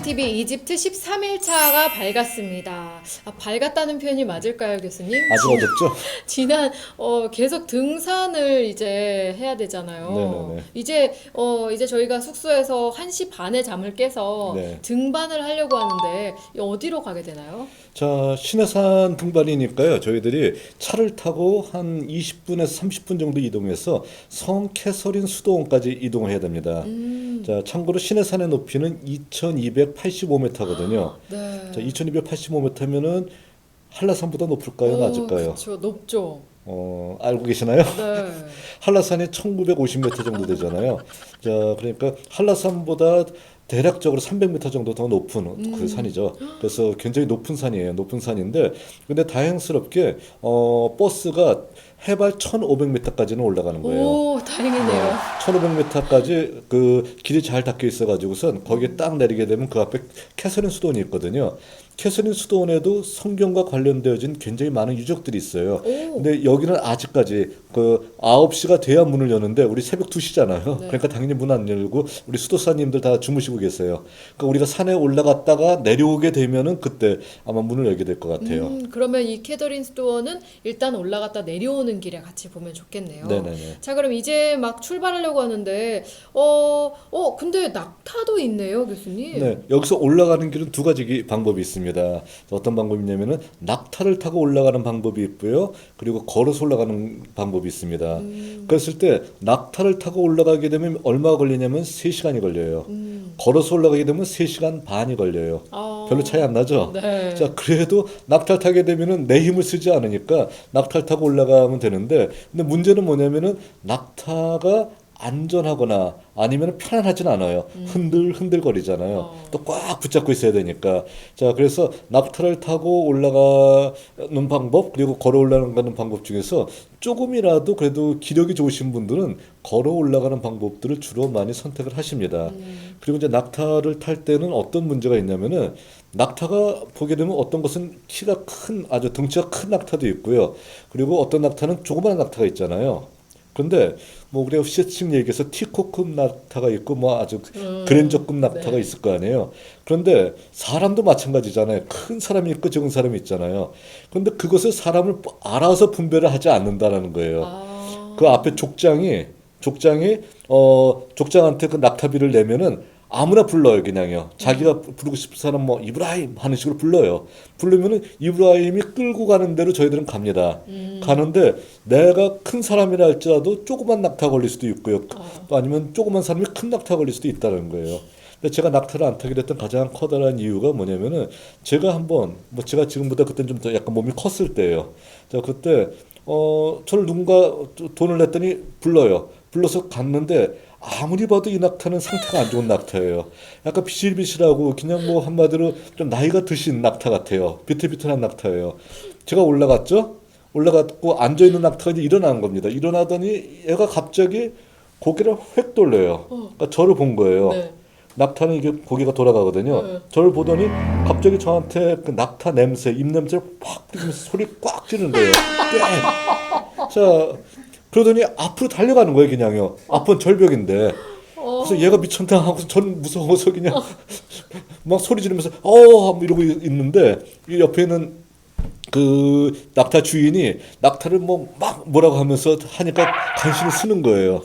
MTV 이집트 13일차가 밝았습니다. 밝았다는 표현이 맞을까요, 교수님? 아주 어렵죠? 지난 계속 등산을 이제 해야 되잖아요. 네네네. 이제 저희가 숙소에서 1시 반에 잠을 깨서 네. 등반을 하려고 하는데 어디로 가게 되나요? 자, 신해산 등반이니까요. 저희들이 차를 타고 한 20분에서 30분 정도 이동해서 성 캐서린 수도원까지 이동을 해야 됩니다. 자, 참고로 신해산의 높이는 2285m거든요. 네. 자, 2285m면은 한라산보다 높을까요? 낮을까요? 그렇죠. 높죠. 알고 계시나요? 네. 한라산이 1950m 정도 되잖아요. 자, 그러니까 한라산보다 대략적으로 300m 정도 더 높은 그 산이죠. 그래서 굉장히 높은 산이에요. 높은 산인데, 근데 다행스럽게 버스가 해발 1,500m까지는 올라가는 거예요. 오, 다행이네요. 1,500m까지 그 길이 잘 닦여 있어가지고선 거기에 딱 내리게 되면 그 앞에 캐서린 수도원이 있거든요. 캐서린 수도원에도 성경과 관련되어진 굉장히 많은 유적들이 있어요. 오. 근데 여기는 아직까지 그 9시가 돼야 문을 여는데 우리 새벽 2시잖아요. 네. 그러니까 당연히 문 안 열고 우리 수도사님들 다 주무시고 계세요. 그러니까 우리가 산에 올라갔다가 내려오게 되면은 그때 아마 문을 열게 될 것 같아요. 그러면 이 캐더린 스토어는 일단 올라갔다 내려오는 길에 같이 보면 좋겠네요. 네네네. 자, 그럼 이제 막 출발하려고 하는데, 근데 낙타도 있네요, 교수님. 네, 여기서 올라가는 길은 두 가지 방법이 있습니다. 어떤 방법이냐면은 낙타를 타고 올라가는 방법이 있고요. 그리고 걸어서 올라가는 방법이 있습니다. 그랬을 때 낙타를 타고 올라가게 되면 얼마 걸리냐면 3시간이 걸려요. 걸어서 올라가게 되면 3시간 반이 걸려요. 아, 별로 차이 안 나죠? 네. 자, 그래도 낙타를 타게 되면은 내 힘을 쓰지 않으니까 낙타를 타고 올라가면 되는데, 근데 문제는 뭐냐면은 낙타가 안전하거나 아니면 편안하진 않아요. 흔들 거리잖아요. 또 꽉 붙잡고 있어야 되니까. 자, 그래서 낙타를 타고 올라가는 방법, 그리고 걸어 올라가는 방법 중에서 조금이라도 그래도 기력이 좋으신 분들은 걸어 올라가는 방법들을 주로 많이 선택을 하십니다. 그리고 이제 낙타를 탈 때는 어떤 문제가 있냐면은, 낙타가 보게 되면 어떤 것은 키가 큰, 아주 덩치가 큰 낙타도 있고요. 그리고 어떤 낙타는 조그마한 낙타가 있잖아요. 그런데 뭐 우리가 시침 얘기해서 티코급 낙타가 있고 뭐 아주 그랜저급 낙타가 네. 있을 거 아니에요. 그런데 사람도 마찬가지잖아요. 큰 사람이 있고 적은 사람이 있잖아요. 그런데 그것을 사람을 알아서 분별을 하지 않는다라는 거예요. 아, 그 앞에 족장한테 그 낙타비를 내면은 아무나 불러요, 그냥요. 자기가 부르고 싶은 사람 뭐 이브라임 하는 식으로 불러요. 부르면은 이브라임이 끌고 가는 대로 저희들은 갑니다. 가는데 내가 큰 사람이라 할지라도 조그만 낙타 걸릴 수도 있고요. 또 아니면 조그만 사람이 큰 낙타 걸릴 수도 있다는 거예요. 근데 제가 낙타를 안 타게 됐던 가장 커다란 이유가 뭐냐면은, 제가 한번 뭐 제가 지금보다 그때는 좀 더 약간 몸이 컸을 때예요. 자, 그때 저를 누군가 돈을 냈더니 불러서 갔는데, 아무리 봐도 이 낙타는 상태가 안 좋은 낙타예요. 약간 비실비실하고 그냥 뭐 한마디로 좀 나이가 드신 낙타 같아요. 비틀비틀한 낙타예요. 제가 올라갔고 앉아있는 낙타가 이제 일어나는 겁니다. 일어나더니 얘가 갑자기 고개를 획 돌려요. 그러니까 저를 본 거예요. 네. 낙타는 이게 고개가 돌아가거든요. 네. 저를 보더니 갑자기 저한테 그 낙타 냄새, 입 냄새를 팍 뿌리면서 소리 꽉 지르는 거예요. 꽤. 자, 그러더니 앞으로 달려가는 거예요, 그냥요. 앞은 절벽인데. 그래서 얘가 미쳤나 하고 저는 무서워서 그냥 막 소리 지르면서 하고 이러고 있는데, 이 옆에 있는 그 낙타 주인이 낙타를 뭐라고 하면서 하니까 간신히 쓰는 거예요.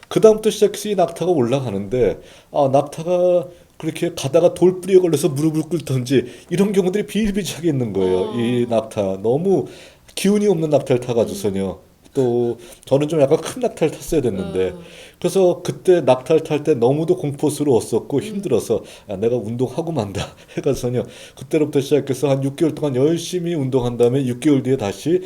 그 다음부터 시작해서 이 낙타가 올라가는데, 낙타가 그렇게 가다가 돌뿌리에 걸려서 무릎을 꿇던지 이런 경우들이 비일비재하게 있는 거예요. 이 낙타 너무 기운이 없는 낙타를 타가지고서요. 또 저는 좀 약간 큰 낙타를 탔어야 됐는데, 그래서 그때 낙타를 탈 때 너무도 공포스러웠었고 힘들어서 내가 운동하고 만다 해가지고요. 그때로부터 시작해서 한 6개월 동안 열심히 운동한 다음에 6개월 뒤에 다시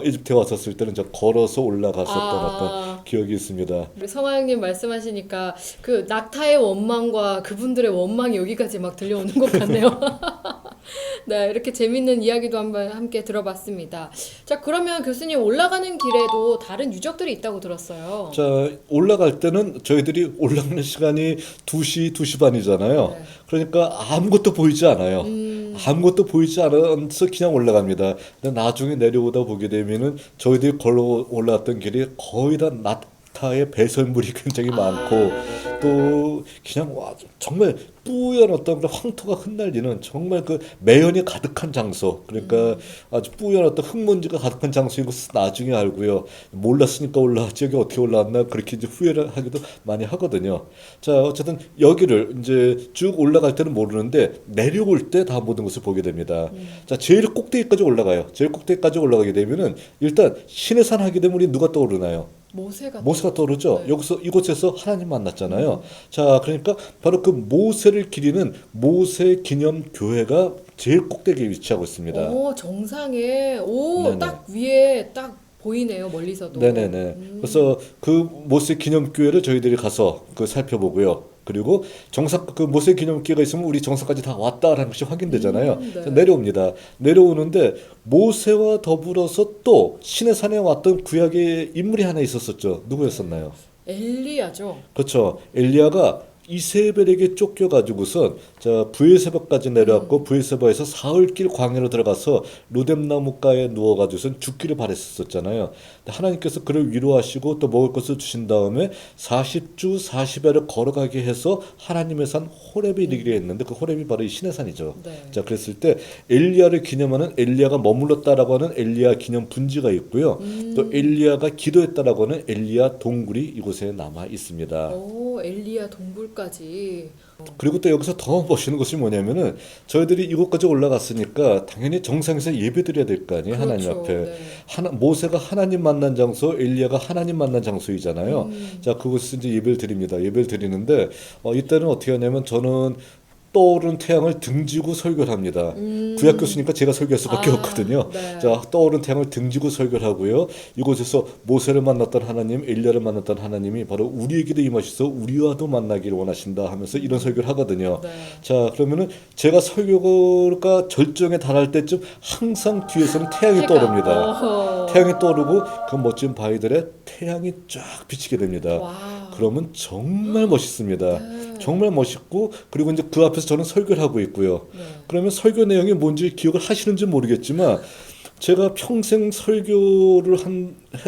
이집트에 왔었을 때는 저 걸어서 올라갔었던 어떤 기억이 있습니다. 우리 성화영님 말씀하시니까 그 낙타의 원망과 그분들의 원망이 여기까지 막 들려오는 것 같네요. 네, 이렇게 재밌는 이야기도 한번 함께 들어봤습니다. 자, 그러면 교수님 올라가는 길에도 다른 유적들이 있다고 들었어요. 자, 올라갈 때는 저희들이 올라가는 시간이 2시 반이잖아요. 네. 그러니까 아무것도 보이지 않아요. 아무것도 보이지 않아서 그냥 올라갑니다. 근데 나중에 내려오다 보게 되면은 저희들이 걸어 올라왔던 길이 거의 다 낙타의 배설물이 굉장히 많고 또 그냥 와 정말 뿌연 어떤 그런 황토가 흩날리는 정말 그 매연이 가득한 장소 그러니까 아주 뿌연 어떤 흙먼지가 가득한 장소인 것을 나중에 알고요. 몰랐으니까 올라왔지 여기 어떻게 올라왔나 그렇게 이제 후회를 하기도 많이 하거든요. 자 어쨌든 여기를 이제 쭉 올라갈 때는 모르는데 내려올 때 다 모든 것을 보게 됩니다. 자 제일 꼭대기까지 올라가요. 제일 꼭대기까지 올라가게 되면은 일단 신해산 하게 되면 우리 누가 떠오르나요? 모세가 떠오르죠. 네. 여기서 이곳에서 하나님 만났잖아요. 자, 그러니까 바로 그 모세를 기리는 모세 기념 교회가 제일 꼭대기에 위치하고 있습니다. 오, 정상에 네네. 딱 위에 딱 보이네요. 멀리서도. 네네네. 그래서 그 모세 기념 교회를 저희들이 가서 그 살펴보고요. 그리고 정상 그 모세 기념교회가 있으면 우리 정상까지 다 왔다라는 것이 확인되잖아요. 네. 그래서 내려옵니다. 내려오는데 모세와 더불어서 또 시내산에 왔던 구약의 인물이 하나 있었었죠. 누구였었나요? 엘리야죠. 그렇죠. 엘리야가 이세벨에게 쫓겨가지고선 자 브에세바까지 내려왔고 브에세바에서 사흘길 광야로 들어가서 로뎀나무가에 누워가지고선 죽기를 바랬었잖아요. 하나님께서 그를 위로하시고 또 먹을 것을 주신 다음에 40주 40일을 걸어가게 해서 하나님의 산 호렙에 이르기로 했는데 그 호렙이 바로 이 시내산이죠. 네. 자 그랬을 때 엘리야를 기념하는 엘리야가 머물렀다라고 하는 엘리야 기념 분지가 있고요. 또 엘리야가 기도했다라고 하는 엘리야 동굴이 이곳에 남아 있습니다. 오, 엘리야 동굴까지. 그리고 또 여기서 더 멋있는 것이 뭐냐면은 저희들이 이곳까지 올라갔으니까 당연히 정상에서 예배드려야 될 거 아니에요. 하나님 그렇죠. 앞에. 네. 모세가 하나님 만난 장소, 엘리야가 하나님 만난 장소이잖아요. 자 그곳에서 이제 예배를 드립니다. 예배를 드리는데 이때는 어떻게 하냐면 저는 떠오르는 태양을 등지고 설교를 합니다. 구약 교수니까 제가 설교할 수밖에 없거든요. 네. 자, 떠오르는 태양을 등지고 설교를 하고요. 이곳에서 모세를 만났던 하나님, 엘리야를 만났던 하나님이 바로 우리에게도 임하셔서 우리와도 만나기를 원하신다 하면서 이런 설교를 하거든요. 네. 자, 그러면은 제가 설교가 절정에 달할 때쯤 항상 뒤에서는 태양이 떠오릅니다. 어허. 태양이 떠오르고 그 멋진 바위들에 태양이 쫙 비치게 됩니다. 와. 그러면 정말 멋있습니다. 네. 정말 멋있고 그리고 이제 그 앞에서 저는 설교를 하고 있고요. 네. 그러면 설교 내용이 뭔지 기억을 하시는지 모르겠지만 제가 평생 설교를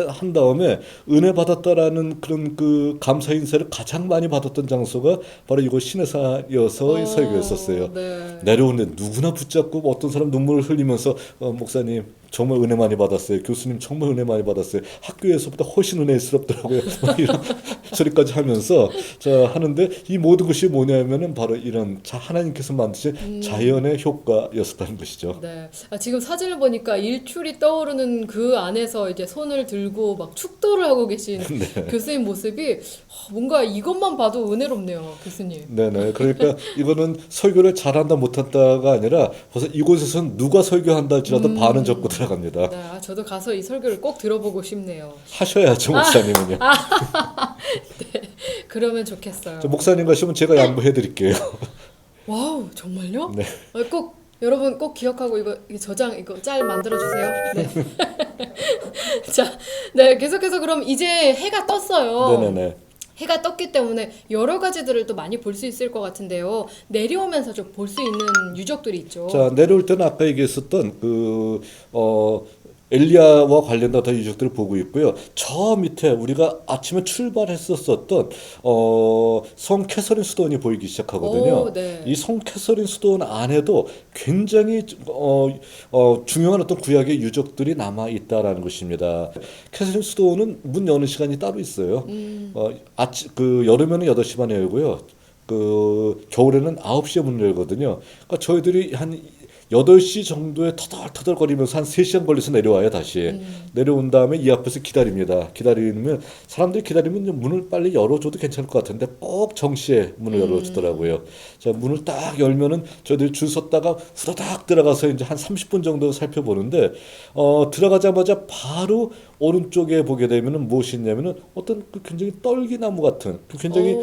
한 다음에 은혜 받았다라는 그런 그 감사 인사를 가장 많이 받았던 장소가 바로 이곳 시내산이어서 설교였었어요. 네. 내려오는데 누구나 붙잡고 어떤 사람 눈물을 흘리면서 목사님 정말 은혜 많이 받았어요. 교수님 정말 은혜 많이 받았어요. 학교에서보다 훨씬 은혜스럽더라고요. 막 이런 소리까지 하면서 자 하는데 이 모든 것이 뭐냐면은 바로 이런 하나님께서 만드신 자연의 효과였었다는 것이죠. 네. 지금 사진을 보니까 일출이 떠오르는 그 안에서 이제 손을 들고 막 축도를 하고 계신 네. 교수님 모습이 뭔가 이것만 봐도 은혜롭네요, 교수님. 네네. 그러니까 이거는 설교를 잘한다 못한다가 아니라 벌써 이곳에서는 누가 설교한다 할지라도 반은 적고 들어갑니다. 네, 저도 가서 이 설교를 꼭 들어보고 싶네요. 하셔야죠, 목사님은요. 네, 그러면 좋겠어요. 저 목사님 가시면 제가 양보해 드릴게요. 와우, 정말요? 네. 꼭 여러분 꼭 기억하고 이거 저장 이거 짤 만들어 주세요. 네. 자, 네 계속해서 그럼 이제 해가 떴어요. 네네네. 해가 떴기 때문에 여러 가지들을 또 많이 볼 수 있을 것 같은데요. 내려오면서 좀 볼 수 있는 유적들이 있죠. 자, 내려올 때는 아까 얘기했었던 엘리야와 관련된 어떤 유적들을 보고 있고요. 저 밑에 우리가 아침에 출발했었던 성 캐서린 수도원이 보이기 시작하거든요. 오, 네. 이 성 캐서린 수도원 안에도 굉장히 중요한 어떤 구약의 유적들이 남아 있다라는 것입니다. 캐서린 수도원은 문 여는 시간이 따로 있어요. 그 여름에는 8시 반에 열고요. 그 겨울에는 9시에 문을 열거든요. 그러니까 저희들이 한 8시 정도에 터덜터덜거리면서 한 3시간 걸려서 내려와요, 다시. 내려온 다음에 이 앞에서 기다립니다. 기다리면, 사람들이 기다리면 문을 빨리 열어줘도 괜찮을 것 같은데 꼭 정시에 문을 열어주더라고요. 자, 문을 딱 열면은 저희들이 줄 섰다가 후다닥 들어가서 이제 한 30분 정도 살펴보는데, 들어가자마자 바로 오른쪽에 보게 되면은 무엇이 있냐면은 어떤 그 굉장히 떨기나무 같은, 그 굉장히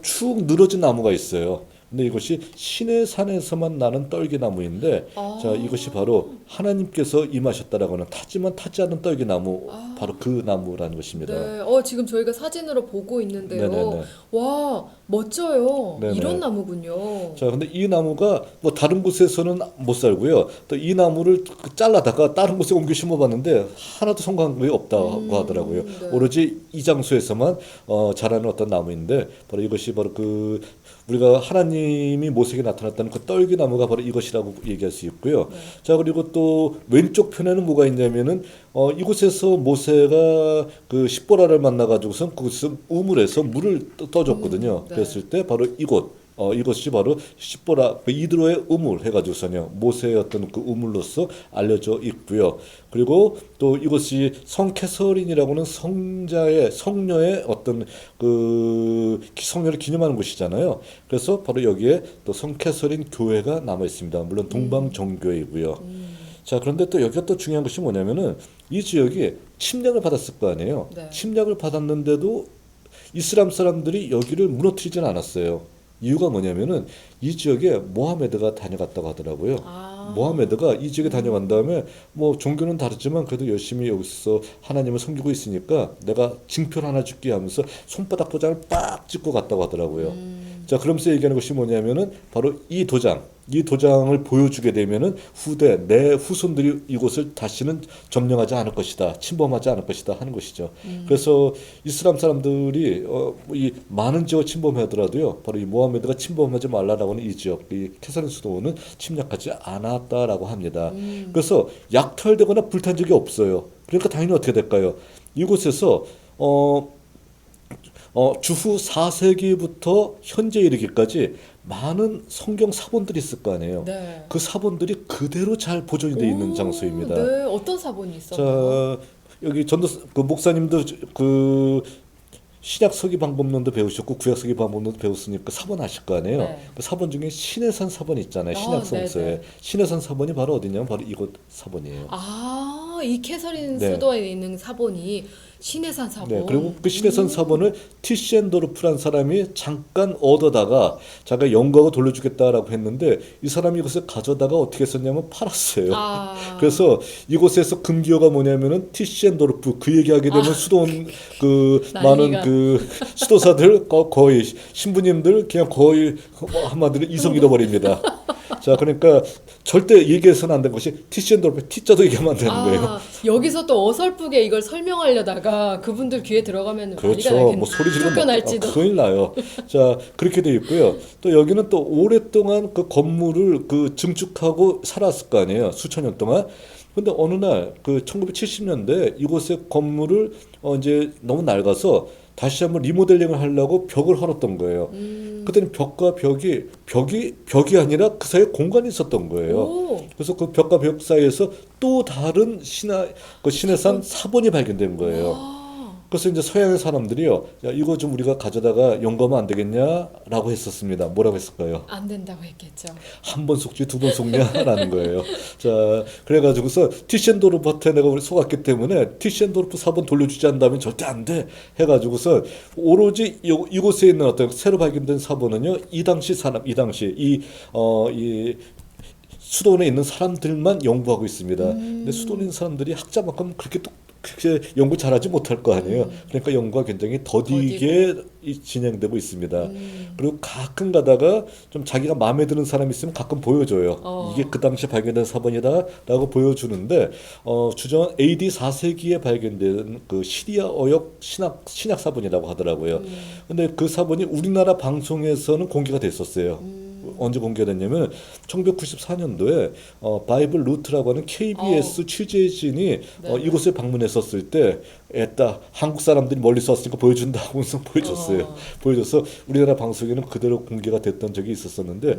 축 늘어진 나무가 있어요. 근데 이것이 시내산에서만 나는 떨기나무인데 아. 자 이것이 바로 하나님께서 임하셨다라고 하는 타지만 타지 않는 떨기나무 바로 그 나무라는 것입니다. 네, 지금 저희가 사진으로 보고 있는데요. 네네네. 와, 멋져요. 네네. 이런 나무군요. 자, 근데 이 나무가 뭐 다른 곳에서는 못 살고요. 또 이 나무를 잘라다가 다른 곳에 옮겨 심어봤는데 하나도 성공한 게 없다고 하더라고요. 네. 오로지 이 장소에서만 자라는 어떤 나무인데 바로 이것이 바로 그 우리가 하나님이 모세에게 나타났다는 그 떨기나무가 바로 이것이라고 얘기할 수 있고요. 네. 자, 그리고 또 왼쪽 편에는 뭐가 있냐면은 이곳에서 모세가 그 십보라를 만나가지고선 그곳에서 우물에서 물을 떠줬거든요. 네. 그랬을 때 바로 이것이 바로 십보라 그 이드로의 우물 해가지고서요 모세의 어떤 그 우물로서 알려져 있고요. 그리고 또 이것이 성캐서린이라고는 성녀의 어떤 그 성녀를 기념하는 곳이잖아요. 그래서 바로 여기에 또 성캐서린 교회가 남아 있습니다. 물론 동방정교회이고요. 자, 그런데 또 여기가 또 중요한 것이 뭐냐면은 이 지역이 침략을 받았을 거 아니에요. 네. 침략을 받았는데도 이슬람 사람들이 여기를 무너뜨리진 않았어요. 이유가 뭐냐면은 이 지역에 모하메드가 다녀갔다고 하더라고요. 모하메드가 이 지역에 다녀간 다음에 뭐 종교는 다르지만 그래도 열심히 여기서 하나님을 섬기고 있으니까 내가 징표를 하나 줄게 하면서 손바닥 도장을 빡 찍고 갔다고 하더라고요. 자, 그러면서 얘기하는 것이 뭐냐면은 바로 이 도장을 보여주게 되면은 내 후손들이 이곳을 다시는 점령하지 않을 것이다, 침범하지 않을 것이다 하는 것이죠. 그래서 이슬람 사람들이 이 많은 지역을 침범하더라도요, 바로 이 모하메드가 침범하지 말라라고 하는 이 지역, 이 캐서린 수도는 침략하지 않았다라고 합니다. 그래서 약탈되거나 불탄 적이 없어요. 그러니까 당연히 어떻게 될까요? 이곳에서 주후 4세기부터 현재 이르기까지 많은 성경 사본들이 있을 거 아니에요. 네. 그 사본들이 그대로 잘 보존이 되어 있는 장소입니다. 네, 어떤 사본이 있었나요? 자, 여기 그 목사님도 그 신약 서기 방법론도 배우셨고 구약 서기 방법론도 배웠으니까 사본 아실 거 아니에요. 네. 그 사본 중에 신해산 사본 있잖아요. 아, 신약 성서에 네네. 신해산 사본이 바로 어디냐면 바로 이곳 사본이에요. 이 캐서린 네. 수도에 있는 사본이 신해산 사본. 네, 그리고 그 신해산 사본을 티시엔도르프란 사람이 잠깐 얻어다가 자기가 영광을 돌려주겠다라고 했는데 이 사람이 이것을 가져다가 어떻게 했었냐면 팔았어요. 그래서 이곳에서 금기어가 뭐냐면은 티시엔도르프 그 얘기하게 되면 수도원 그 많은 난리가. 그 수도사들 거의 신부님들 그냥 거의 뭐 한마디로 이성 잃어버립니다. 자, 그러니까 절대 얘기해서는 안 된 것이 티시엔도르프 T자도 얘기하면 안 되는 거예요. 여기서 또 어설프게 이걸 설명하려다가 그분들 귀에 들어가면 난리가 그렇죠. 나겠네. 뭐 소리 지르면 쫓겨날지도. 큰일 나요. 자, 그렇게 돼 있고요. 또 여기는 또 오랫동안 그 건물을 그 증축하고 살았을 거 아니에요. 수천 년 동안. 근데 어느 날 그 1970년대 이곳의 건물을 이제 너무 낡아서 다시 한번 리모델링을 하려고 벽을 헐었던 거예요. 그랬더니 벽과 벽이 아니라 그 사이에 공간이 있었던 거예요. 오. 그래서 그 벽과 벽 사이에서 또 다른 신해산 사본이 발견된 거예요. 그래서 이제 서양의 사람들이요, 야, 이거 좀 우리가 가져다가 연구하면 안 되겠냐라고 했었습니다. 뭐라고 했을까요? 안 된다고 했겠죠. 한 번 속지 두 번 속냐라는 거예요. 자, 그래가지고서 티셴도르프한테 내가 우리 속았기 때문에 티셴도르프 사본 돌려주지 않는다면 절대 안 돼 해가지고서 오로지 이곳에 있는 어떤 새로 발견된 사본은요, 이 당시 이 수도원에 있는 사람들만 연구하고 있습니다. 근데 수도원에 있는 사람들이 학자만큼 그렇게 연구 잘하지 못할 거 아니에요. 그러니까 연구가 굉장히 더디게 진행되고 있습니다. 그리고 가끔 가다가 좀 자기가 마음에 드는 사람이 있으면 가끔 보여줘요. 이게 그 당시에 발견된 사본이다라고 보여주는데 주전 AD 4세기에 발견된 그 시리아 어역 신약 사본이라고 하더라고요. 근데 그 사본이 우리나라 방송에서는 공개가 됐었어요. 언제 공개됐냐면 1994년도에 바이블 루트라고 하는 KBS 취재진이 이곳에 방문했었을 때 한국 사람들이 멀리서 왔으니까 보여준다고 해서 보여줬어요. 보여줘서 우리나라 방송에는 그대로 공개가 됐던 적이 있었었는데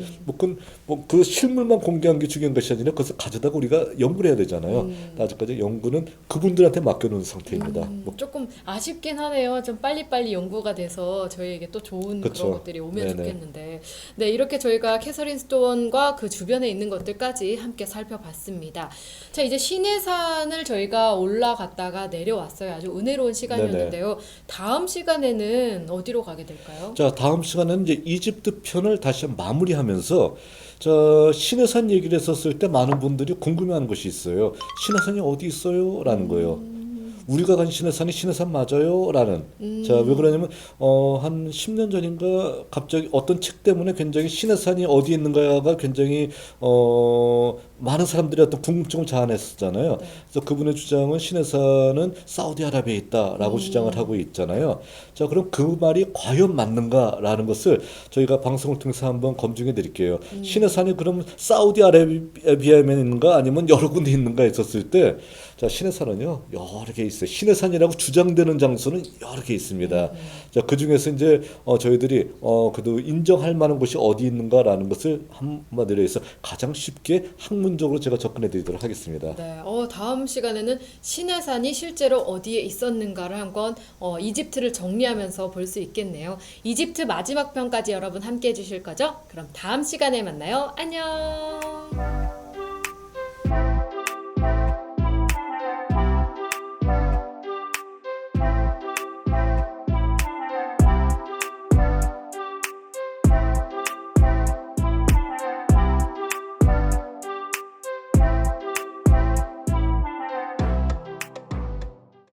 그 실물만 공개한 게 중요한 것이 아니라 그것을 가져다가 우리가 연구를 해야 되잖아요. 아직까지 연구는 그분들한테 맡겨놓은 상태입니다. 조금 아쉽긴 하네요. 좀 빨리빨리 연구가 돼서 저희에게 또 좋은 그쵸. 그런 것들이 오면 네네. 좋겠는데, 네, 이렇게 저희가 캐서린 스톤과 그 주변에 있는 것들까지 함께 살펴봤습니다. 자, 이제 신해산을 저희가 올라갔다가 내려왔어요. 아주 은혜로운 시간이었는데요. 다음 시간에는 어디로 가게 될까요? 자, 다음 시간에는 이제 이집트 편을 다시 마무리하면서 저 시내산 얘기를 했었을 때 많은 분들이 궁금해하는 것이 있어요. 시내산이 어디 있어요? 라는 거예요. 우리가 간 시내산이 시내산 맞아요? 라는. 자, 왜 그러냐면 한 10년 전인가 갑자기 어떤 책 때문에 굉장히 시내산이 어디 있는가가 굉장히 많은 사람들이 어떤 궁금증을 자아냈었잖아요. 네. 그래서 그분의 주장은 시내산은 사우디아라비아에 있다라고 주장을 하고 있잖아요. 자, 그럼 그 말이 과연 맞는가라는 것을 저희가 방송을 통해서 한번 검증해 드릴게요. 시내산이 그럼 사우디아라비아에만 있는가 아니면 여러 군데 있는가 했었을 때, 자, 시내산은요 여러 개 있어요. 시내산이라고 주장되는 장소는 여러 개 있습니다. 자, 그 중에서 이제 저희들이 그래도 인정할 만한 곳이 어디 있는가라는 것을 한마디로 해서 가장 쉽게 학문적으로 제가 접근해 드리도록 하겠습니다. 네, 다음 시간에는 시내산이 실제로 어디에 있었는가를 한번 이집트를 정리하면서 볼 수 있겠네요. 이집트 마지막 편까지 여러분 함께 해주실 거죠? 그럼 다음 시간에 만나요. 안녕.